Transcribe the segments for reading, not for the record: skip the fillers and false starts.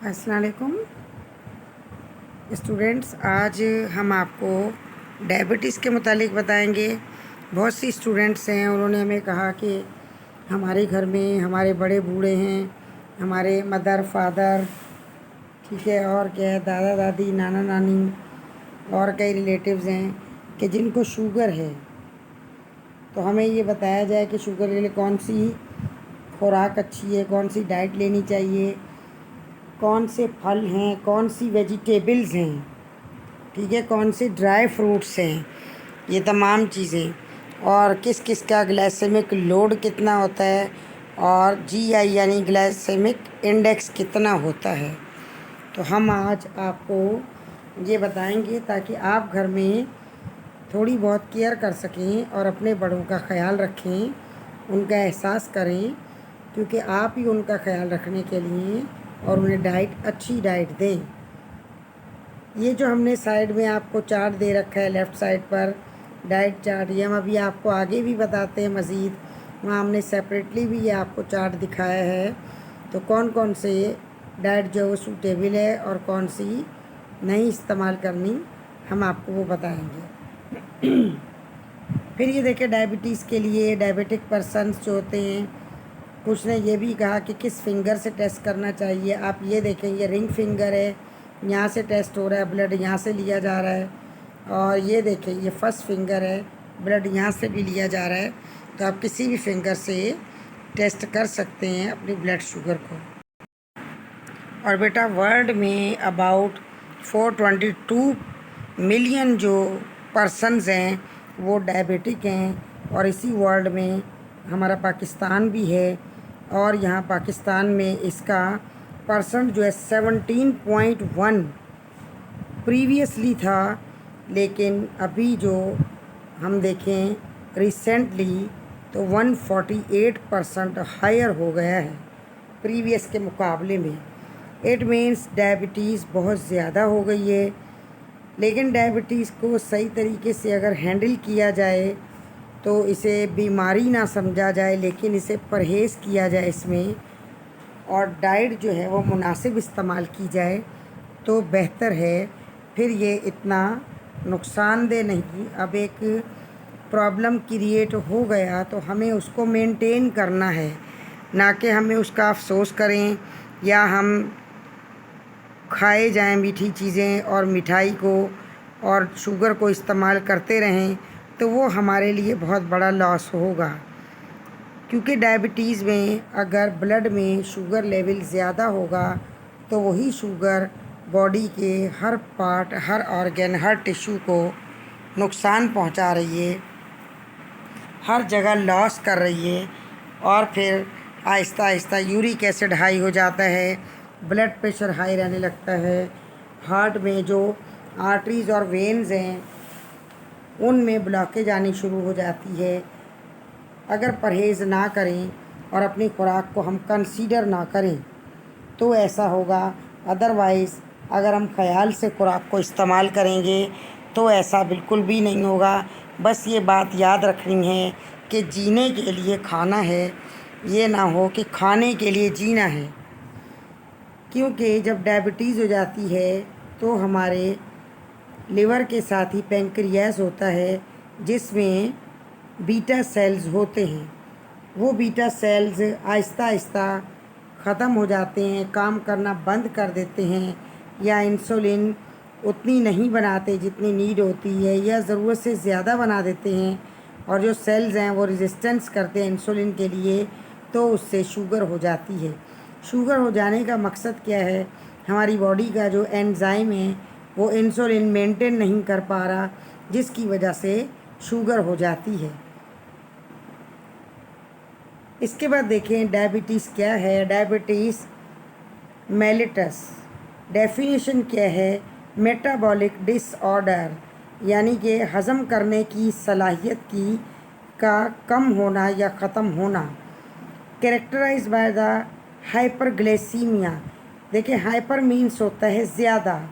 अस्सलाम वालेकुम स्टूडेंट्स। आज हम आपको डायबिटीज़ के मुतालिक बताएंगे। बहुत सी स्टूडेंट्स हैं, उन्होंने हमें कहा कि हमारे घर में हमारे बड़े बूढ़े हैं, हमारे मदर फादर, ठीक है, और क्या है, दादा दादी, नाना नानी और कई रिलेटिव्स हैं कि जिनको शुगर है। तो हमें ये बताया जाए कि शुगर के लिए कौन सी खुराक अच्छी है, कौन सी डाइट लेनी चाहिए, कौन से फल हैं, कौन सी वेजिटेबल्स हैं, ठीक है, कौन से ड्राई फ्रूट्स हैं, ये तमाम चीज़ें, और किस किस का ग्लाइसेमिक लोड कितना होता है और जीआई यानी ग्लाइसेमिक इंडेक्स कितना होता है। तो हम आज आपको ये बताएंगे ताकि आप घर में थोड़ी बहुत केयर कर सकें और अपने बड़ों का ख्याल रखें, उनका एहसास करें, क्योंकि आप ही उनका ख्याल रखने के लिए और उन्हें अच्छी डाइट दें। ये जो हमने साइड में आपको चार्ट दे रखा है लेफ़्ट साइड पर, डाइट चार्ट, ये हम अभी आपको आगे भी बताते हैं मज़ीद। वहाँ हमने सेपरेटली भी ये आपको चार्ट दिखाया है। तो कौन कौन से डाइट जो है सूटेबल है और कौन सी नहीं इस्तेमाल करनी, हम आपको वो बताएंगे। फिर ये देखिए, डायबिटीज़ के लिए डायबिटिक पर्सनस जो होते हैं, कुछ ने ये भी कहा कि किस फिंगर से टेस्ट करना चाहिए। आप ये देखें, ये रिंग फिंगर है, यहाँ से टेस्ट हो रहा है, ब्लड यहाँ से लिया जा रहा है। और ये देखें, ये फर्स्ट फिंगर है, ब्लड यहाँ से भी लिया जा रहा है। तो आप किसी भी फिंगर से टेस्ट कर सकते हैं अपनी ब्लड शुगर को। और बेटा, वर्ल्ड में अबाउट 422 मिलियन जो पर्सनस हैं वो डायबिटिक हैं। और इसी वर्ल्ड में हमारा पाकिस्तान भी है, और यहाँ पाकिस्तान में इसका परसेंट जो है 17.1 प्रीवियसली था, लेकिन अभी जो हम देखें रिसेंटली तो 148% हायर हो गया है प्रीवियस के मुकाबले में। इट मीन्स डायबिटीज़ बहुत ज़्यादा हो गई है। लेकिन डायबिटीज़ को सही तरीके से अगर हैंडल किया जाए तो इसे बीमारी ना समझा जाए, लेकिन इसे परहेज़ किया जाए इसमें, और डाइट जो है वो मुनासिब इस्तेमाल की जाए तो बेहतर है। फिर ये इतना नुकसानदेह नहीं। अब एक प्रॉब्लम क्रिएट हो गया तो हमें उसको मेंटेन करना है, ना कि हमें उसका अफसोस करें या हम खाए जाएं मीठी चीज़ें और मिठाई को और शुगर को इस्तेमाल करते रहें, तो वो हमारे लिए बहुत बड़ा लॉस होगा। क्योंकि डायबिटीज़ में अगर ब्लड में शुगर लेवल ज़्यादा होगा तो वही शुगर बॉडी के हर पार्ट, हर ऑर्गन, हर टिश्यू को नुकसान पहुंचा रही है, हर जगह लॉस कर रही है। और फिर Aahista Aahista uric acid high हो जाता है, ब्लड प्रेशर हाई रहने लगता है, हार्ट में जो आर्टरीज़ और वेन्स हैं उनमें ब्लॉकेज आनी शुरू हो जाती है। अगर परहेज़ ना करें और अपनी खुराक को हम कंसीडर ना करें तो ऐसा होगा। अदरवाइज़ अगर हम ख्याल से खुराक को इस्तेमाल करेंगे तो ऐसा बिल्कुल भी नहीं होगा। बस ये बात याद रखनी है कि जीने के लिए खाना है, ये ना हो कि खाने के लिए जीना है। क्योंकि जब डायबिटीज़ हो जाती है तो हमारे लिवर के साथ ही पेंक्रियास होता है, जिसमें बीटा सेल्स होते हैं। वो बीटा सेल्स आहिस्ता आहिस्ता ख़त्म हो जाते हैं, काम करना बंद कर देते हैं, या इंसुलिन उतनी नहीं बनाते जितनी नीड होती है, या ज़रूरत से ज़्यादा बना देते हैं। और जो सेल्स हैं वो रेजिस्टेंस करते हैं इंसुलिन के लिए, तो उससे शुगर हो जाती है। शुगर हो जाने का मकसद क्या है? हमारी बॉडी का जो एंजाइम है वो इंसुलिन मेंटेन नहीं कर पा रहा, जिसकी वजह से शुगर हो जाती है। इसके बाद देखें डायबिटीज़ क्या है। डायबिटीज़ मेलिटस डेफिनेशन क्या है? मेटाबॉलिक डिसऑर्डर, यानी कि हज़म करने की सलाहियत की का कम होना या ख़त्म होना। Characterise by the hyperglycaemia. देखिए, हाइपर मीन्स होता है ज़्यादा,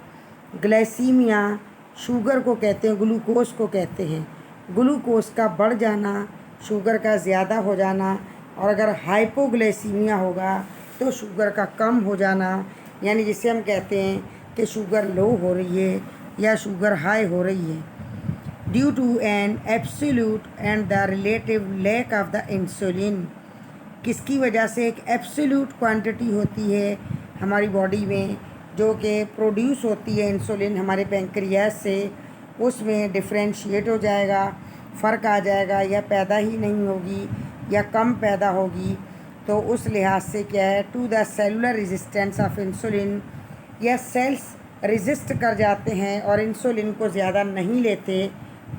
ग्लाइसीमिया शुगर को कहते हैं, ग्लूकोज को कहते हैं। ग्लूकोज का बढ़ जाना, शुगर का ज़्यादा हो जाना, और अगर हाइपोग्लाइसीमिया होगा तो शुगर का कम हो जाना। यानी जिसे हम कहते हैं कि शुगर लो हो रही है या शुगर हाई हो रही है। Due to an absolute and the relative lack of the insulin, किसकी वजह से? एक एब्सोल्यूट क्वांटिटी होती है हमारी बॉडी में जो कि प्रोड्यूस होती है इंसुलिन हमारे पैंक्रियाज से, उसमें डिफ्रेंशिएट हो जाएगा, फ़र्क आ जाएगा, या पैदा ही नहीं होगी या कम पैदा होगी। तो उस लिहाज से क्या है, to the cellular resistance of insulin, या सेल्स रेजिस्ट कर जाते हैं और इंसुलिन को ज़्यादा नहीं लेते,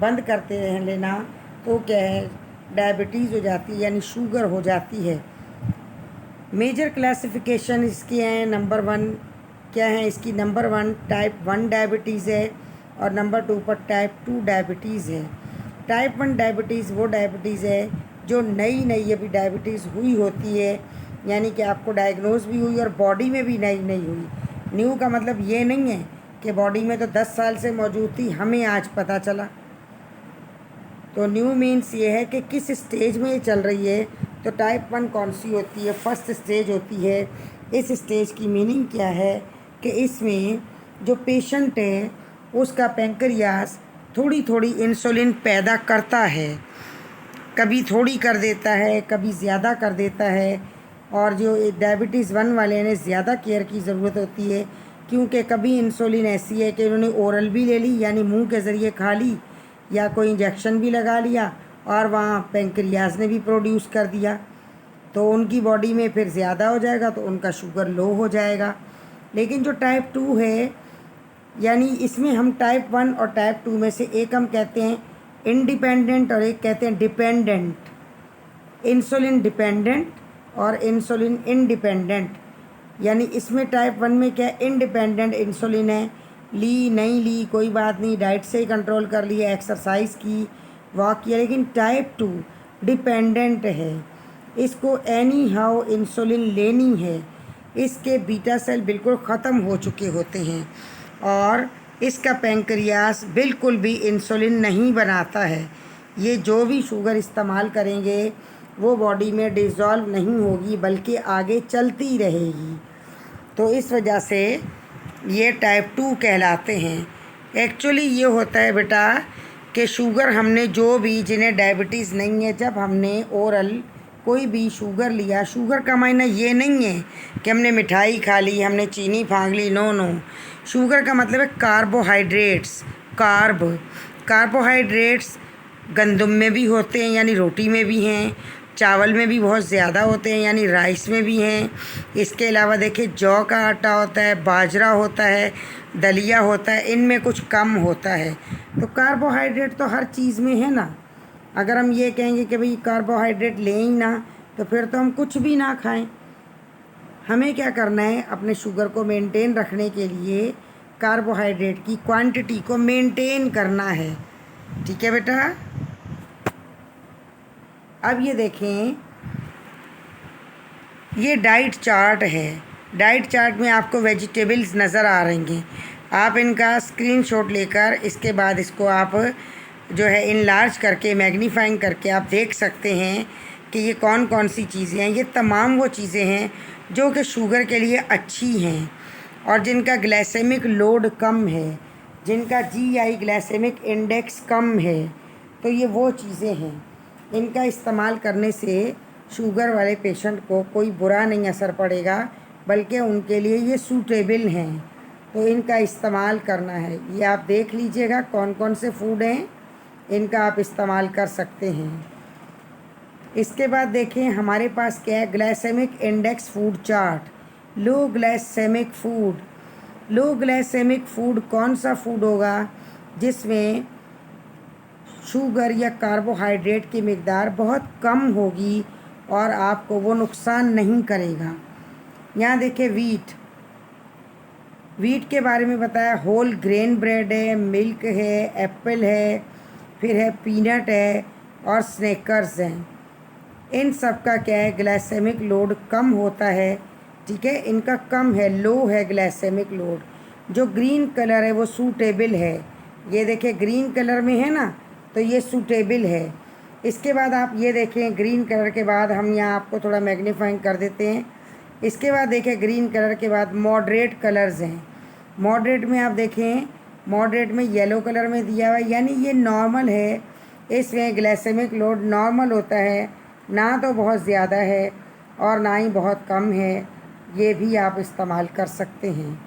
बंद करते हैं लेना, तो क्या है, डायबिटीज़ हो जाती है यानी शुगर हो जाती है। मेजर क्लासिफिकेशन इसकी हैं, नंबर 1 क्या है इसकी? नंबर 1 टाइप 1 डायबिटीज़ है और नंबर 2 पर टाइप 2 डायबिटीज़ है। टाइप 1 डायबिटीज़ वो डायबिटीज़ है जो नई नई अभी डायबिटीज़ हुई होती है, यानी कि आपको डायग्नोज भी हुई और बॉडी में भी नई नई हुई। न्यू का मतलब ये नहीं है कि बॉडी में तो 10 साल से मौजूद थी, हमें आज पता चला। तो न्यू मीन्स ये है कि किस स्टेज में ये चल रही है। तो टाइप 1 कौन सी होती है? फर्स्ट स्टेज होती है। इस स्टेज की मीनिंग क्या है कि इसमें जो पेशेंट है उसका पैंक्रियास थोड़ी थोड़ी इंसुलिन पैदा करता है, कभी थोड़ी कर देता है, कभी ज़्यादा कर देता है। और जो डायबिटीज़ 1 वाले ने ज़्यादा केयर की ज़रूरत होती है, क्योंकि कभी इंसुलिन ऐसी है कि उन्होंने ओरल भी ले ली यानी मुंह के ज़रिए खा ली, या कोई इंजेक्शन भी लगा लिया और वहाँ पैंक्रियाज ने भी प्रोड्यूस कर दिया, तो उनकी बॉडी में फिर ज़्यादा हो जाएगा, तो उनका शुगर लो हो जाएगा। लेकिन जो टाइप 2 है, यानी इसमें हम टाइप 1 और टाइप 2 में से एक हम कहते हैं इंडिपेंडेंट और एक कहते हैं डिपेंडेंट, इंसुलिन डिपेंडेंट और इंसुलिन इंडिपेंडेंट। यानी इसमें टाइप 1 में क्या, इंडिपेंडेंट इंसुलिन है, ली नहीं ली कोई बात नहीं, डाइट से ही कंट्रोल कर लिया, एक्सरसाइज की, वॉक किया। लेकिन टाइप 2 डिपेंडेंट है, इसको एनी हाउ इंसुलिन लेनी है, इसके बीटा सेल बिल्कुल ख़त्म हो चुके होते हैं और इसका पैंक्रियास बिल्कुल भी इंसुलिन नहीं बनाता है। ये जो भी शुगर इस्तेमाल करेंगे वो बॉडी में डिज़ोल्व नहीं होगी बल्कि आगे चलती रहेगी। तो इस वजह से ये टाइप 2 कहलाते हैं। एक्चुअली ये होता है बेटा कि शुगर हमने जो भी, जिन्हें डायबिटीज़ नहीं है, जब हमने ओरल कोई भी शुगर लिया, शुगर का मायना ये नहीं है कि हमने मिठाई खा ली, हमने चीनी फाँक ली, नो नो। शुगर का मतलब है कार्बोहाइड्रेट्स, कार्बोहाइड्रेट्स गंदम में भी होते हैं यानी रोटी में भी हैं, चावल में भी बहुत ज़्यादा होते हैं यानी राइस में भी हैं। इसके अलावा देखिए जौ का आटा होता है, बाजरा होता है, दलिया होता है, इनमें कुछ कम होता है। तो कार्बोहाइड्रेट तो हर चीज़ में है ना। अगर हम ये कहेंगे कि भाई कार्बोहाइड्रेट लें ही ना, तो फिर तो हम कुछ भी ना खाएं। हमें क्या करना है, अपने शुगर को मेंटेन रखने के लिए कार्बोहाइड्रेट की क्वांटिटी को मेंटेन करना है। ठीक है बेटा। अब ये देखें, ये डाइट चार्ट है। डाइट चार्ट में आपको वेजिटेबल्स नज़र आ रही हैं। आप इनका स्क्रीनशॉट लेकर इसके बाद इसको आप जो है इनलार्ज करके, मैग्नीफाइंग करके आप देख सकते हैं कि ये कौन कौन सी चीज़ें हैं। ये तमाम वो चीज़ें हैं जो कि शुगर के लिए अच्छी हैं और जिनका ग्लाइसेमिक लोड कम है, जिनका GI ग्लाइसेमिक इंडेक्स कम है। तो ये वो चीज़ें हैं, इनका इस्तेमाल करने से शुगर वाले पेशेंट को कोई बुरा नहीं असर पड़ेगा, बल्कि उनके लिए ये सूटेबल हैं। तो इनका इस्तेमाल करना है। ये आप देख लीजिएगा कौन कौन से फूड हैं, इनका आप इस्तेमाल कर सकते हैं। इसके बाद देखें हमारे पास क्या है, ग्लाइसेमिक इंडेक्स फूड चार्ट। लो ग्लाइसेमिक फूड, लो ग्लाइसेमिक फूड कौन सा फूड होगा जिसमें शुगर या कार्बोहाइड्रेट की मिक़दार बहुत कम होगी और आपको वो नुकसान नहीं करेगा। यहाँ देखिए वीट के बारे में बताया, होल ग्रेन ब्रेड है, मिल्क है, एप्पल है, फिर है पीनट है और स्नैकर्स हैं। इन सब का क्या है, ग्लाइसेमिक लोड कम होता है। ठीक है, इनका कम है, लो है ग्लाइसेमिक लोड। जो ग्रीन कलर है वो सूटेबल है। ये देखिए ग्रीन कलर में है ना, तो ये सूटेबल है। इसके बाद आप ये देखें, ग्रीन कलर के बाद हम यहाँ आपको थोड़ा मैग्नीफाइंग कर देते हैं। इसके बाद देखें ग्रीन कलर के बाद मॉडरेट कलर्स हैं। मॉडरेट में आप देखें, मॉडरेट में येलो कलर में दिया हुआ है, यानी ये नॉर्मल है। इसमें ग्लाइसेमिक लोड नॉर्मल होता है, ना तो बहुत ज़्यादा है और ना ही बहुत कम है। ये भी आप इस्तेमाल कर सकते हैं।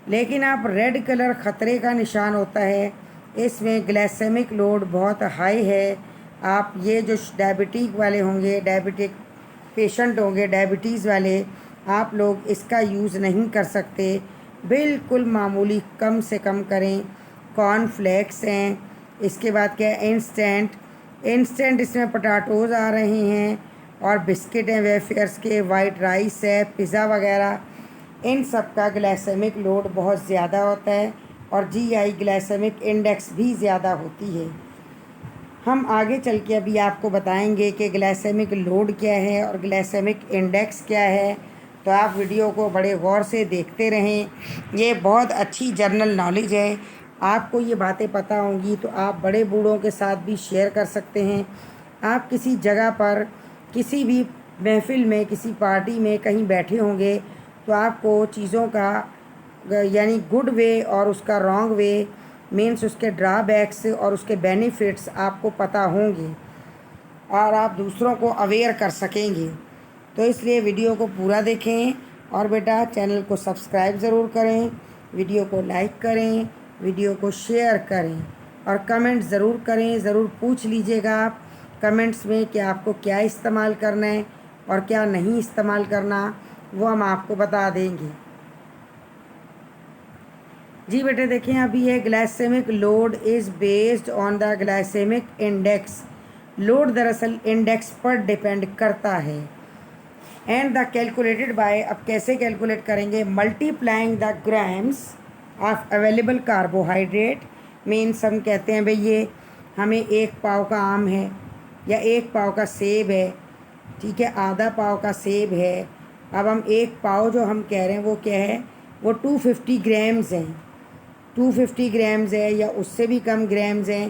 लेकिन आप रेड कलर ख़तरे का निशान होता है, इसमें ग्लाइसेमिक लोड बहुत हाई है। आप ये जो डायबिटिक वाले होंगे, डायबिटिक पेशेंट होंगे, डायबिटीज़ वाले, आप लोग इसका यूज़ नहीं कर सकते। बिल्कुल मामूली कम से कम करें। कॉर्नफ्लेक्स हैं, इसके बाद क्या है, इंस्टेंट इसमें पोटैटोज़ आ रहे हैं और बिस्किट हैं वेफर्स के, वाइट राइस है, पिज़्ज़ा वगैरह, इन सब का ग्लाइसेमिक लोड बहुत ज़्यादा होता है और जीआई ग्लाइसेमिक इंडेक्स भी ज़्यादा होती है। हम आगे चल के अभी आपको बताएंगे कि ग्लाइसेमिक लोड क्या है और ग्लाइसेमिक इंडेक्स क्या है, तो आप वीडियो को बड़े गौर से देखते रहें। ये बहुत अच्छी जनरल नॉलेज है, आपको ये बातें पता होंगी तो आप बड़े बूढ़ों के साथ भी शेयर कर सकते हैं। आप किसी जगह पर, किसी भी महफ़िल में, किसी पार्टी में कहीं बैठे होंगे तो आपको चीज़ों का यानी गुड वे और उसका रॉन्ग वे मीन्स उसके ड्रॉबैक्स और उसके बेनिफिट्स आपको पता होंगे और आप दूसरों को अवेयर कर सकेंगे। तो इसलिए वीडियो को पूरा देखें और बेटा चैनल को सब्सक्राइब ज़रूर करें, वीडियो को लाइक करें, वीडियो को शेयर करें और कमेंट ज़रूर करें। ज़रूर पूछ लीजिएगा आप कमेंट्स में कि आपको क्या इस्तेमाल करना है और क्या नहीं इस्तेमाल करना, वो हम आपको बता देंगे। जी बेटे देखें, अभी है glycaemic load is based on the glycaemic index. Load दरअसल इंडेक्स पर डिपेंड करता है। एंड द कैलकुलेटेड बाय, अब कैसे कैलकुलेट करेंगे, multiplying the grams of available carbohydrate. Means हम कहते हैं भाई ये हमें 1 पाव का आम है या 1 पाव का सेब है, ठीक है, आधा पाव का सेब है। अब हम 1 पाव जो हम कह रहे हैं वो क्या है, वो 250 ग्राम्स हैं, 250 ग्राम्स है या उससे भी कम ग्राम्स हैं।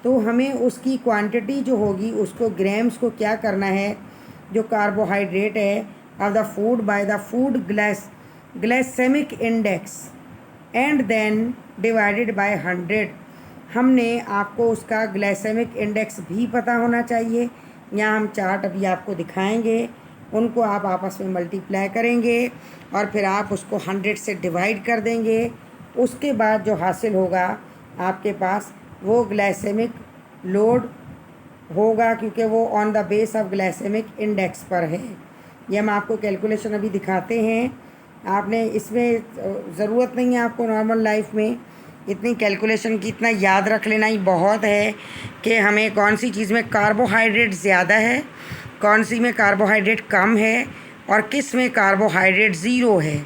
तो हमें उसकी क्वांटिटी जो होगी उसको ग्राम्स को क्या करना है, जो कार्बोहाइड्रेट है of the food by the food glycaemic index and then divided by 100। हमने आपको उसका ग्लाइसेमिक इंडेक्स भी पता होना चाहिए। यहाँ हम चार्ट अभी आपको दिखाएंगे, उनको आप आपस में मल्टीप्लाई करेंगे और फिर आप उसको 100 से डिवाइड कर देंगे। उसके बाद जो हासिल होगा आपके पास वो ग्लाइसेमिक लोड होगा, क्योंकि वो on the base of glycaemic index पर है। ये हम आपको कैलकुलेशन अभी दिखाते हैं। आपने इसमें ज़रूरत नहीं है आपको नॉर्मल लाइफ में इतनी कैलकुलेशन की, इतना याद रख लेना ही बहुत है कि हमें कौन सी चीज़ में कार्बोहाइड्रेट ज़्यादा है, कौन सी में कार्बोहाइड्रेट कम है और किस में कार्बोहाइड्रेट ज़ीरो है।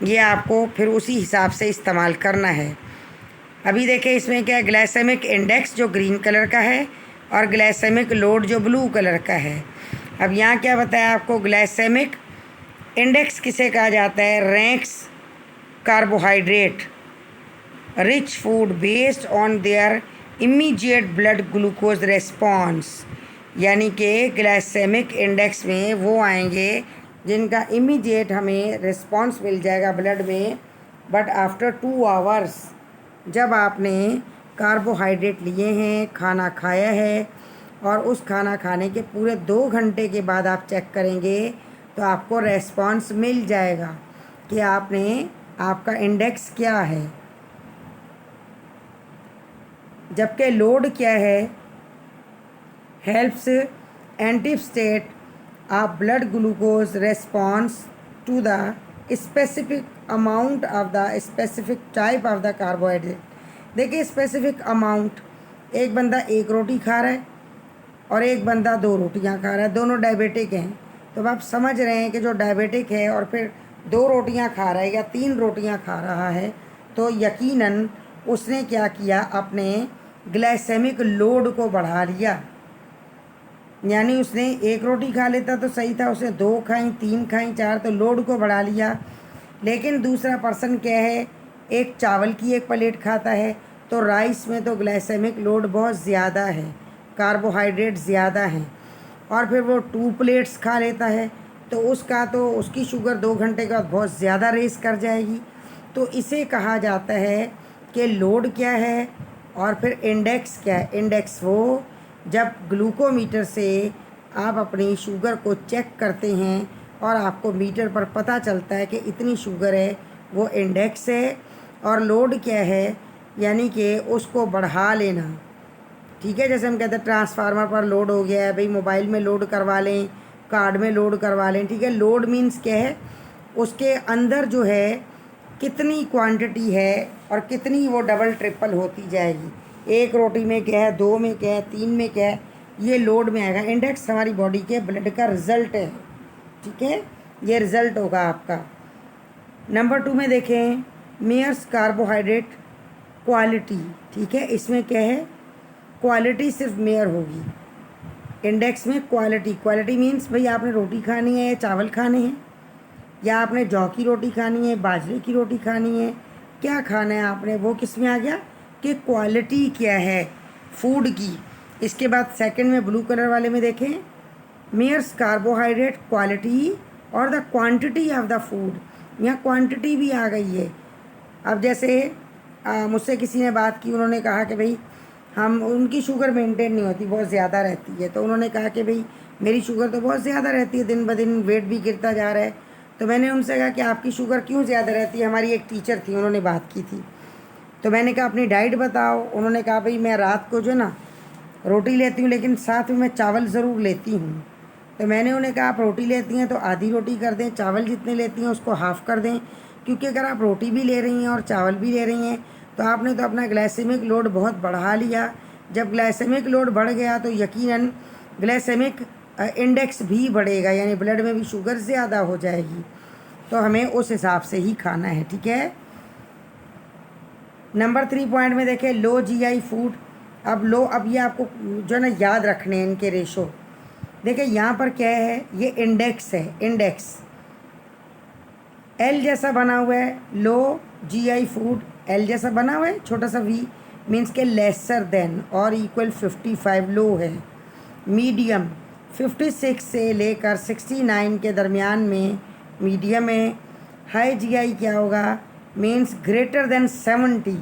ये आपको फिर उसी हिसाब से इस्तेमाल करना है। अभी देखें इसमें क्या है, ग्लाइसेमिक इंडेक्स जो ग्रीन कलर का है और ग्लाइसेमिक लोड जो ब्लू कलर का है। अब यहाँ क्या बताया आपको, ग्लाइसेमिक इंडेक्स किसे कहा जाता है, ranks carbohydrate rich food based on their immediate blood glucose response. यानी कि ग्लाइसेमिक इंडेक्स में वो आएंगे जिनका इमीडिएट हमें रिस्पॉन्स मिल जाएगा ब्लड में, बट आफ्टर 2 आवर्स, जब आपने कार्बोहाइड्रेट लिए हैं, खाना खाया है और उस खाना खाने के पूरे 2 घंटे के बाद आप चेक करेंगे तो आपको रेस्पॉन्स मिल जाएगा कि आपका इंडेक्स क्या है। जबकि लोड क्या है, helps estimate of blood glucose response to the specific amount of the specific type of the carbohydrate. देखिए स्पेसिफिक अमाउंट, एक बंदा 1 रोटी खा रहा है और एक बंदा 2 रोटियां खा रहा है, दोनों डायबिटिक हैं। तो आप समझ रहे हैं कि जो डायबिटिक है और फिर 2 रोटियां खा रहा है या 3 रोटियां खा रहा है, तो यकीनन उसने क्या किया, अपने ग्लाइसेमिक लोड को बढ़ा लिया। यानी उसने 1 रोटी खा लेता तो सही था, उसने 2 खाई, 3 खाई, 4, तो लोड को बढ़ा लिया। लेकिन दूसरा पर्सन क्या है, एक चावल की 1 प्लेट खाता है, तो राइस में तो ग्लाइसेमिक लोड बहुत ज़्यादा है, कार्बोहाइड्रेट ज़्यादा हैं, और फिर वो 2 प्लेट्स खा लेता है तो उसकी शुगर 2 घंटे के बाद बहुत ज़्यादा रेस कर जाएगी। तो इसे कहा जाता है कि लोड क्या है और फिर इंडेक्स क्या है। इंडेक्स वो जब ग्लूकोमीटर से आप अपनी शुगर को चेक करते हैं और आपको मीटर पर पता चलता है कि इतनी शुगर है, वो इंडेक्स है। और लोड क्या है, यानी कि उसको बढ़ा लेना। ठीक है, जैसे हम कहते हैं ट्रांसफार्मर पर लोड हो गया है, भाई मोबाइल में लोड करवा लें, कार्ड में लोड करवा लें। ठीक है, लोड मीन्स क्या है, उसके अंदर जो है कितनी क्वांटिटी है और कितनी वो डबल ट्रिपल होती जाएगी। एक रोटी में क्या है, 2 में क्या है, 3 में क्या है, ये लोड में आएगा। इंडेक्स हमारी बॉडी के ब्लड का रिज़ल्ट है। ठीक है, ये रिज़ल्ट होगा आपका। नंबर 2 में देखें, मेयर्स कार्बोहाइड्रेट क्वालिटी। ठीक है, इसमें क्या है, क्वालिटी सिर्फ मेयर होगी। इंडेक्स में क्वालिटी मीन्स भाई आपने रोटी खानी है या चावल खाने हैं, या आपने जौ की रोटी खानी है, बाजरे की रोटी खानी है, क्या खाना है आपने, वो किस में आ गया कि क्वालिटी क्या है फूड की। इसके बाद सेकंड में ब्लू कलर वाले में देखें, मेयर्स कार्बोहाइड्रेट क्वालिटी और the quantity of the food. यहाँ क्वांटिटी भी आ गई है। अब जैसे मुझसे किसी ने बात की, उन्होंने कहा कि भाई उनकी शुगर मेंटेन नहीं होती, बहुत ज़्यादा रहती है। तो उन्होंने कहा कि भाई मेरी शुगर तो बहुत ज़्यादा रहती है, दिन ब दिन वेट भी गिरता जा रहा है। तो मैंने उनसे कहा कि आपकी शुगर क्यों ज़्यादा रहती है। हमारी एक टीचर थी, उन्होंने बात की थी। तो मैंने कहा अपनी डाइट बताओ। उन्होंने कहा भाई मैं रात को जो ना रोटी लेती हूँ, लेकिन साथ में मैं चावल ज़रूर लेती हूँ। तो मैंने उन्हें कहा आप रोटी लेती हैं तो आधी रोटी कर दें, चावल जितने लेती हैं उसको हाफ़ कर दें, क्योंकि अगर आप रोटी भी ले रही हैं और चावल भी ले रही हैं तो आपने तो अपना ग्लाइसेमिक लोड बहुत बढ़ा लिया। जब ग्लाइसेमिक लोड बढ़ गया तो यकीनन ग्लाइसेमिक इंडेक्स भी बढ़ेगा, यानी ब्लड में भी शुगर ज़्यादा हो जाएगी। तो हमें उस हिसाब से ही खाना है। ठीक है, नंबर 3 पॉइंट में देखें, लो जीआई फूड। अब ये आपको जो है ना याद रखने हैं इनके रेशो। देखिए यहाँ पर क्या है, ये इंडेक्स है। इंडेक्स एल जैसा बना हुआ है, लो जीआई फूड एल जैसा बना हुआ है, छोटा सा वी मीन्स के लेसर देन और इक्वल 55 लो है। मीडियम 56 से लेकर 69 के दरमियान में मीडियम है। हाई जीआई क्या होगा, मीन्स ग्रेटर देन 70,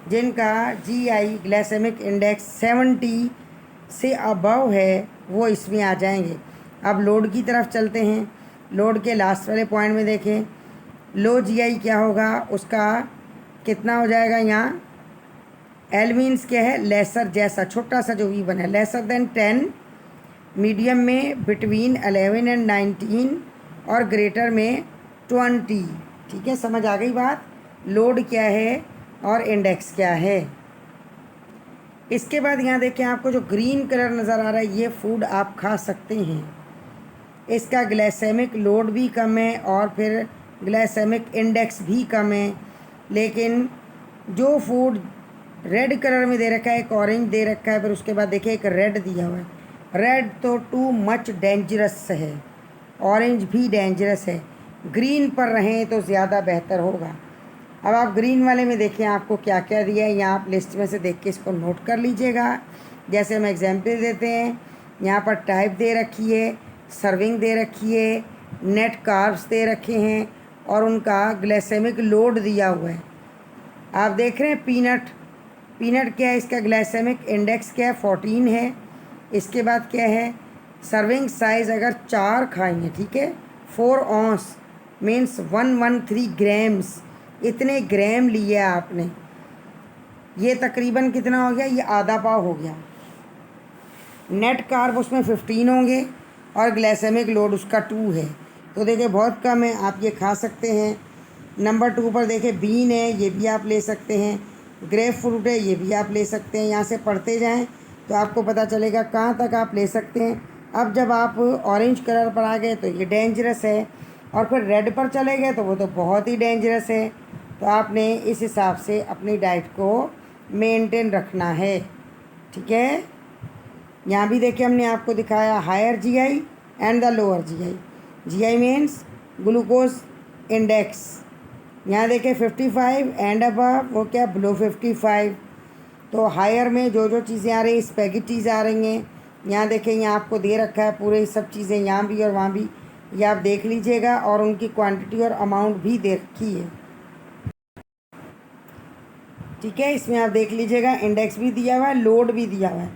जिनका जीआई ग्लाइसेमिक इंडेक्स 70 से अबव है वो इसमें आ जाएंगे। अब लोड की तरफ चलते हैं। लोड के लास्ट वाले पॉइंट में देखें, लो जीआई क्या होगा, उसका कितना हो जाएगा। यहाँ एल मीन्स क्या है, लेसर जैसा, छोटा सा जो वी बना है, लेसर देन 10। मीडियम में बिटवीन 11 एंड 19 और ग्रेटर में 20। ठीक है, समझ आ गई बात। लोड क्या है और इंडेक्स क्या है। इसके बाद यहाँ देखें, आपको जो ग्रीन कलर नज़र आ रहा है, ये फूड आप खा सकते हैं। इसका ग्लाइसेमिक लोड भी कम है और फिर ग्लाइसेमिक इंडेक्स भी कम है। लेकिन जो फूड रेड कलर में दे रखा है, एक ऑरेंज दे रखा है, फिर उसके बाद देखिए एक रेड दिया हुआ है। रेड तो टू मच डेंजरस है, ऑरेंज भी डेंजरस है। ग्रीन पर रहें तो ज़्यादा बेहतर होगा। अब आप ग्रीन वाले में देखें आपको क्या क्या दिया है, यहाँ आप लिस्ट में से देख के इसको नोट कर लीजिएगा। जैसे हम एग्जाम्पल देते हैं, यहाँ पर टाइप दे रखी है, सर्विंग दे रखी है, नेट कार्ब्स दे रखे हैं और उनका ग्लाइसेमिक लोड दिया हुआ है। आप देख रहे हैं पीनट क्या है, इसका ग्लाइसेमिक इंडेक्स क्या है, 14 है। इसके बाद क्या है, सर्विंग साइज़ अगर 4 खाएंगे, ठीक है, 4 ऑन्स मीन्स 113 ग्राम्स, इतने ग्राम लिए आपने। ये तकरीबन कितना हो गया, ये आधा पाव हो गया। नेट कार्ब उसमें 15 होंगे और ग्लाइसेमिक लोड उसका 2 है। तो देखिए बहुत कम है, आप ये खा सकते हैं। नंबर 2 पर देखिए बीन है, ये भी आप ले सकते हैं। ग्रेप फ्रूट है, ये भी आप ले सकते हैं। यहाँ से पढ़ते जाएं तो आपको पता चलेगा कहाँ तक आप ले सकते हैं। अब जब आप ऑरेंज कलर पर आ गए तो ये डेंजरस है, और फिर रेड पर चले गए तो वो तो बहुत ही डेंजरस है। तो आपने इस हिसाब से अपनी डाइट को मेंटेन रखना है। ठीक है, यहाँ भी देखिए हमने आपको दिखाया higher GI and the lower GI. GI means glucose index, यहाँ देखिए 55 एंड अबव, वो क्या बिलो 55। तो हायर में जो जो चीज़ें आ रही हैं, स्पैगेटीज़ आ रही हैं। यहाँ देखें, यहाँ आपको दे रखा है पूरे सब चीज़ें, यहाँ भी और वहाँ भी ये आप देख लीजिएगा, और उनकी क्वांटिटी और अमाउंट भी दे रखी है। ठीक है, इसमें आप देख लीजिएगा, इंडेक्स भी दिया हुआ है, लोड भी दिया हुआ है।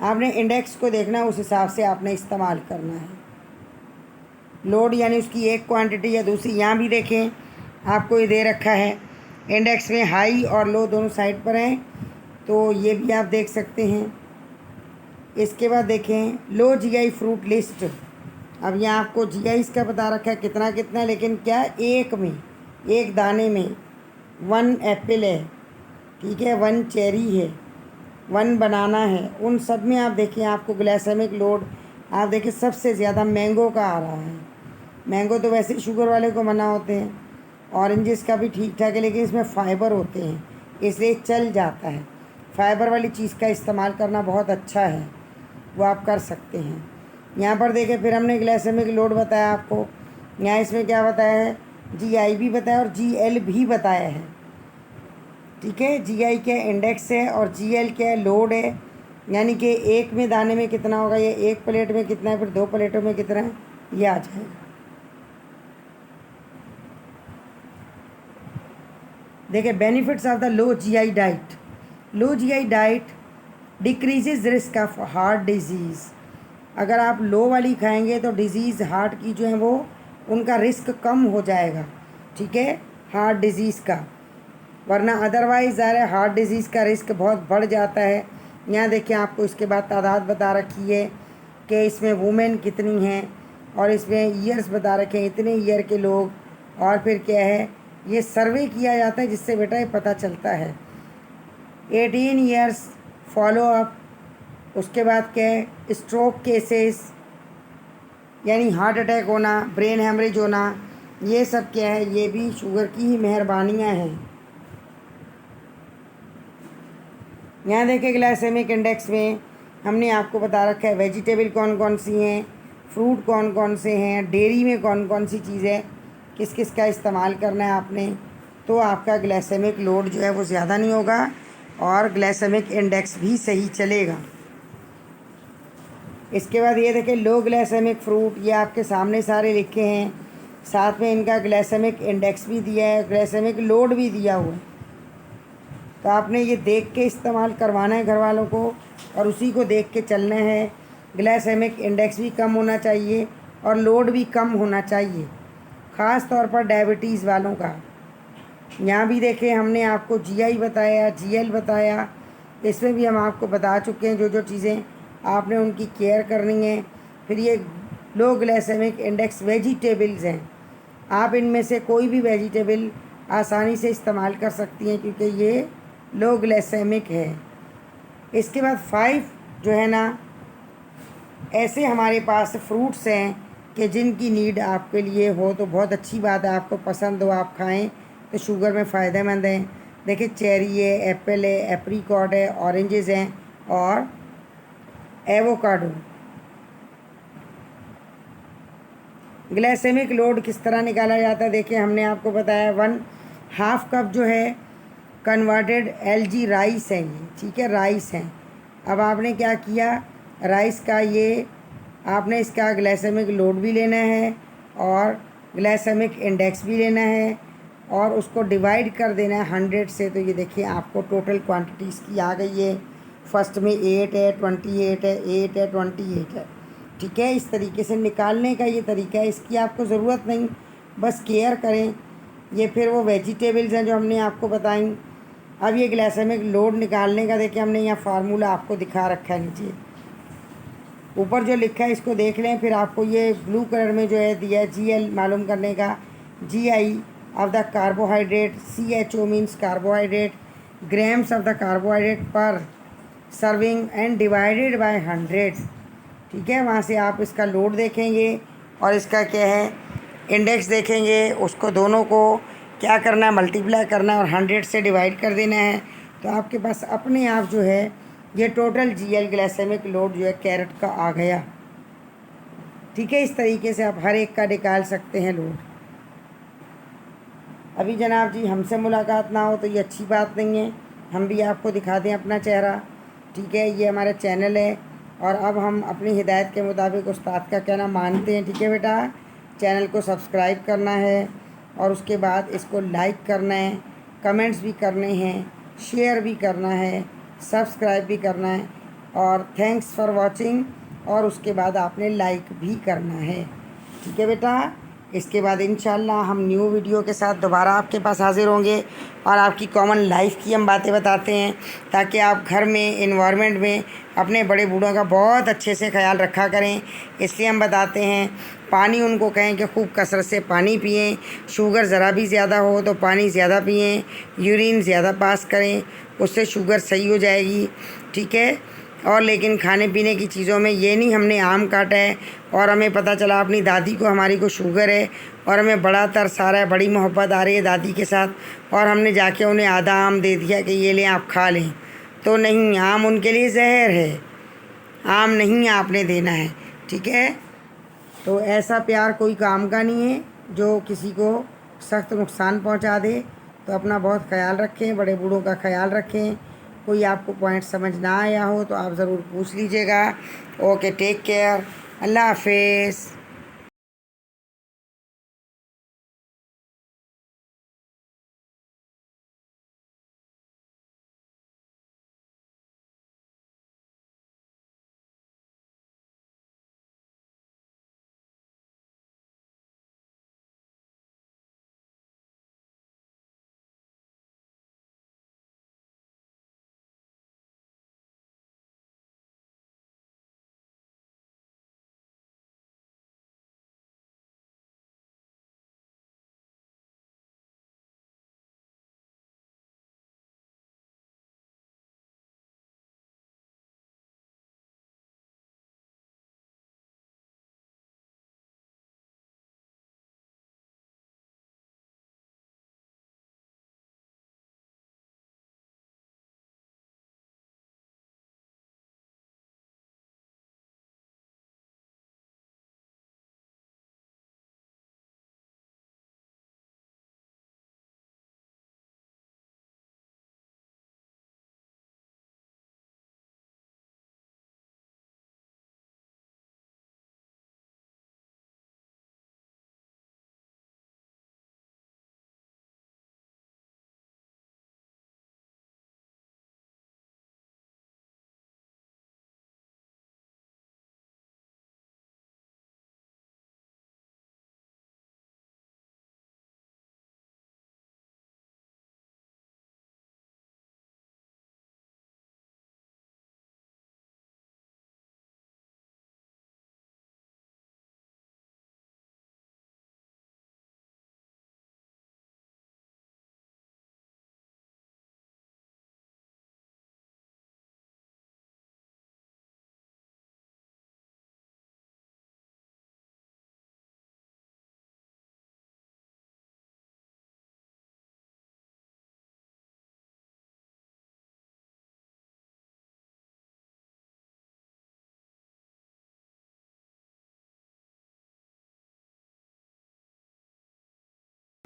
आपने इंडेक्स को देखना है, उस हिसाब से आपने इस्तेमाल करना है। लोड यानी उसकी एक क्वांटिटी या दूसरी, यहाँ भी देखें आपको ये दे रखा है। इंडेक्स में हाई और लो दोनों साइड पर हैं, तो ये भी आप देख सकते हैं। इसके बाद देखें लो जीआई फ्रूट लिस्ट। अब यहाँ आपको जीआई इसका बता रखा है कितना कितना, लेकिन क्या एक में, एक दाने में 1 एप्पल है, ठीक है, 1 चेरी है, 1 बनाना है। उन सब में आप देखें आपको ग्लाइसेमिक लोड, आप देखें सबसे ज़्यादा मैंगो का आ रहा है। मैंगो तो वैसे शुगर वाले को मना होते हैं, ऑरेंजेस का भी ठीक ठाक है, लेकिन इसमें फ़ाइबर होते हैं इसलिए चल जाता है। फ़ाइबर वाली चीज़ का इस्तेमाल करना बहुत अच्छा है, वो आप कर सकते हैं। यहाँ पर देखें फिर हमने ग्लाइसेमिक लोड बताया आपको, यहाँ इसमें क्या बताया है, जीआई भी बताया और जीएल भी बताया है। ठीक है, जीआई क्या इंडेक्स है और जीएल क्या लोड है, यानी कि एक में दाने में कितना होगा, ये एक प्लेट में कितना है, फिर 2 प्लेटों में कितना है, ये आ जाएगा। देखिए benefits of the low GI diet. Low GI diet decreases risk of heart disease. अगर आप लो वाली खाएंगे तो डिज़ीज़ हार्ट की जो है वो, उनका रिस्क कम हो जाएगा। ठीक है, हार्ट डिज़ीज़ का, वरना अदरवाइज़ ज़ाहिर हार्ट डिज़ीज़ का रिस्क बहुत बढ़ जाता है। यहाँ देखिए आपको इसके बाद तादाद बता रखी है कि इसमें वुमेन कितनी हैं, और इसमें ईयर्स बता रखे हैं, इतने ईयर के लोग, और फिर क्या है, ये सर्वे किया जाता है जिससे बेटा ये पता चलता है। 18 ईयर्स फॉलो अप। उसके बाद क्या है, स्ट्रोक केसेस यानी हार्ट अटैक होना, ब्रेन हेमरेज होना, ये सब क्या है, ये भी शुगर की ही मेहरबानियाँ हैं। यहाँ देखिए ग्लाइसेमिक इंडेक्स में हमने आपको बता रखा है वेजिटेबल कौन कौन सी हैं, फ्रूट कौन कौन से हैं, डेयरी में कौन कौन सी चीज़ें किस किस का इस्तेमाल करना है आपने, तो आपका ग्लाइसेमिक लोड जो है वो ज़्यादा नहीं होगा और ग्लाइसेमिक इंडेक्स भी सही चलेगा। इसके बाद ये देखें लो ग्लाइसेमिक फ्रूट, ये आपके सामने सारे लिखे हैं, साथ में इनका ग्लाइसेमिक इंडेक्स भी दिया है, ग्लाइसेमिक लोड भी दिया हुआ है। तो आपने ये देख के इस्तेमाल करवाना है घर वालों को, और उसी को देख के चलना है। ग्लाइसेमिक इंडेक्स भी कम होना चाहिए और लोड भी कम होना चाहिए, ख़ास तौर पर डायबिटीज़ वालों का। यहाँ भी देखें हमने आपको जीआई बताया, जीएल बताया, इसमें भी हम आपको बता चुके हैं जो जो चीज़ें आपने उनकी केयर करनी है। फिर ये लो ग्लाइसेमिक इंडेक्स वेजिटेबल्स हैं, आप इनमें से कोई भी वेजिटेबल आसानी से इस्तेमाल कर सकती हैं क्योंकि ये लो ग्लाइसेमिक है। इसके बाद 5 जो है ना, ऐसे हमारे पास फ्रूट्स हैं कि जिनकी नीड आपके लिए हो तो बहुत अच्छी बात है, आपको पसंद हो आप खाएं तो शुगर में फ़ायदेमंद हैं। देखिए चेरी है, एप्पल है, एप्रीकॉट है, ऑरेंजेस हैं और एवोकाडो। ग्लाइसेमिक लोड किस तरह निकाला जाता है, देखिए हमने आपको बताया 1/2 कप जो है कन्वर्टेड एलजी राइस है ये, ठीक है, राइस हैं। अब आपने क्या किया, राइस का ये आपने इसका ग्लाइसेमिक लोड भी लेना है और ग्लाइसेमिक इंडेक्स भी लेना है और उसको डिवाइड कर देना है 100 से। तो ये देखिए आपको टोटल क्वांटिटी इसकी आ गई है। फर्स्ट में 8 है, 28 है, 8 है, 28 है। ठीक है, इस तरीके से निकालने का ये तरीका है, इसकी आपको ज़रूरत नहीं, बस केयर करें। ये फिर वो वेजिटेबल्स हैं जो हमने आपको बताई। अब ये ग्लाइसेमिक लोड निकालने का देखिए हमने यहाँ फार्मूला आपको दिखा रखा है, नीचे ऊपर जो लिखा है इसको देख लें। फिर आपको ये ब्लू कलर में जो है दिया है जीएल मालूम करने का, GI of the carbohydrate, CHO means carbohydrate, grams of the carbohydrate पर सर्विंग एंड डिवाइडेड बाय 100। ठीक है, वहाँ से आप इसका लोड देखेंगे और इसका क्या है इंडेक्स देखेंगे, उसको दोनों को क्या करना है, मल्टीप्लाई करना है और 100 से डिवाइड कर देना है। तो आपके पास अपने आप जो है ये टोटल जीएल ग्लाइसेमिक लोड जो है कैरेट का आ गया। ठीक है, इस तरीके से आप हर एक का निकाल सकते हैं लोड। अभी जनाब जी हमसे मुलाकात ना हो तो ये अच्छी बात नहीं है, हम भी आपको दिखा दें अपना चेहरा। ठीक है, ये हमारा चैनल है और अब हम अपनी हिदायत के मुताबिक उस्ताद का कहना मानते हैं। ठीक है बेटा, चैनल को सब्सक्राइब करना है और उसके बाद इसको लाइक करना है, कमेंट्स भी करने हैं, शेयर भी करना है, सब्सक्राइब भी करना है और थैंक्स फॉर वॉचिंग, और उसके बाद आपने लाइक भी करना है। ठीक है बेटा, इसके बाद इंशाल्लाह हम न्यू वीडियो के साथ दोबारा आपके पास हाज़िर होंगे और आपकी कॉमन लाइफ की हम बातें बताते हैं, ताकि आप घर में इन्वायरमेंट में अपने बड़े बूढ़ों का बहुत अच्छे से ख्याल रखा करें। इसलिए हम बताते हैं, पानी उनको कहें कि खूब कसरत से पानी पिएं, शुगर ज़रा भी ज़्यादा हो तो पानी ज़्यादा पिएं, यूरिन ज़्यादा पास करें, उससे शुगर सही हो जाएगी। ठीक है, और लेकिन खाने पीने की चीज़ों में ये नहीं हमने आम काटा है और हमें पता चला अपनी दादी को हमारी को शुगर है और हमें बड़ा तरस आ रहा है, बड़ी मोहब्बत आ रही है दादी के साथ, और हमने जाके उन्हें आधा आम दे दिया कि ये लें आप खा लें। तो नहीं, आम उनके लिए जहर है, आम नहीं आपने देना है। ठीक है, तो ऐसा प्यार कोई काम का नहीं है जो किसी को सख्त नुकसान पहुंचा दे। तो अपना बहुत ख्याल रखें, बड़े बूढ़ों का ख्याल रखें। कोई आपको पॉइंट समझ ना आया हो तो आप ज़रूर पूछ लीजिएगा। ओके, टेक केयर, अल्लाह हाफिज़।